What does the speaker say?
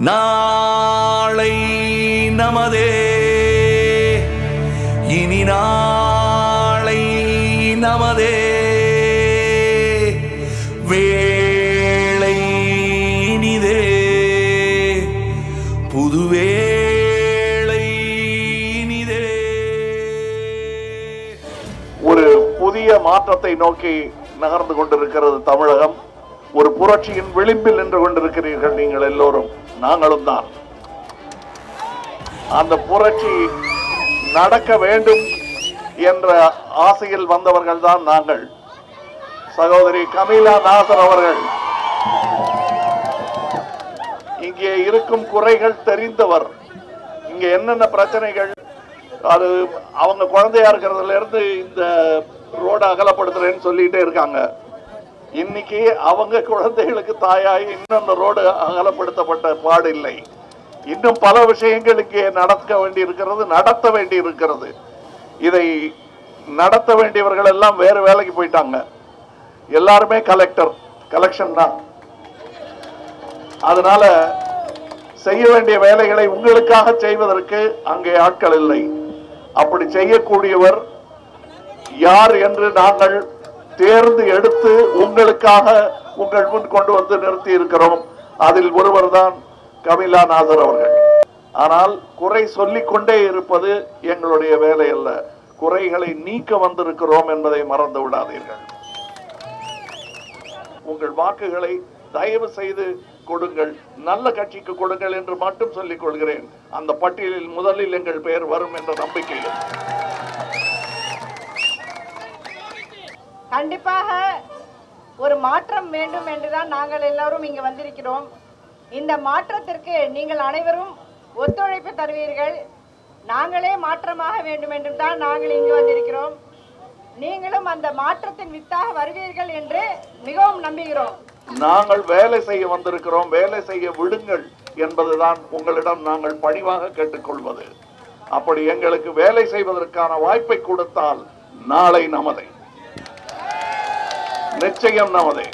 நாளை நமதே, இனி நாளை நமதே, வேளை இனிதே, புதுவேளை இனிதே. ஒரு புதிய மாற்றத்தை நோக்கி நகர்ந்து கொண்டிருக்கிறது தமிழகம். ஒரு புரட்சியின் விளிம்பில் நின்று கொண்டிருக்கிறீர்கள் நீங்கள் எல்லோரும், நாங்களும் தான். அந்த புரட்சி நடக்க வேண்டும் என்ற ஆசையில் வந்தவர்கள் தான் நாங்கள். சகோதரி கமீலா நாசர் அவர்கள் இங்கே இருக்கும் குறைகள் தெரிந்தவர். இங்க என்னென்ன பிரச்சனைகள், அது அவங்க குழந்தையா இருக்கிறதுல இருந்து இந்த ரோட அகலப்படுத்துறேன்னு சொல்லிட்டே இருக்காங்க. இன்னைக்கு அவங்க குழந்தைகளுக்கு தாயாய் இன்னும் அந்த ரோடு அகலப்படுத்தப்பட்ட பாடு இல்லை. இன்னும் பல விஷயங்கள் இங்கே நடக்க வேண்டி இருக்கிறது, நடத்த வேண்டி இருக்கிறது. இதை நடத்த வேண்டியவர்கள் எல்லாம் வேறு வேலைக்கு போயிட்டாங்க. எல்லாருமே கலெக்ஷன் தான். அதனால செய்ய வேண்டிய வேலைகளை உங்களுக்காக செய்வதற்கு அங்கே ஆட்கள் இல்லை. அப்படி செய்யக்கூடியவர் யார் என்று நாங்கள் தேர்ந்து எடுத்து உங்களுக்காக உங்கள் முன் கொண்டு வந்து நிறுத்தி இருக்கிறோம். அதில் ஒருவர் தான் கமீலா நாசர் அவர்கள். ஆனால் குறை சொல்லிக் கொண்டே இருப்பது எங்களுடைய வேலை அல்ல. குறைகளை நீக்க வந்திருக்கிறோம் என்பதை மறந்து விடாதீர்கள். உங்கள் வாக்குகளை தயவு செய்து கொடுங்கள், நல்ல கட்சிக்கு கொடுங்கள் என்று மட்டும் சொல்லிக் கொள்கிறேன். அந்த பட்டியலில் முதலில் எங்கள் பெயர் வரும் என்ற நம்பிக்கையில் கண்டிப்பாக ஒரு மாற்றம் வேண்டும் என்றுதான் நாங்கள் எல்லாரும் இங்கு வந்திருக்கிறோம். இந்த மாற்றத்திற்கு நீங்கள் அனைவரும் ஒத்துழைப்பு தருவீர்கள். நாங்களே மாற்றமாக வேண்டும் என்று தான் நாங்கள் இங்கு வந்திருக்கிறோம். நீங்களும் அந்த மாற்றத்தின் வித்தாக வருவீர்கள் என்று மிகவும் நம்புகிறோம். நாங்கள் வேலை செய்ய வந்திருக்கிறோம், வேலை செய்ய விடுங்கள் என்பதுதான் உங்களிடம் நாங்கள் பணிவாக கேட்டுக்கொள்வது. அப்படி எங்களுக்கு வேலை செய்வதற்கான வாய்ப்பை கொடுத்தால் நாளை நமதே, நிச்சயம் நமதே.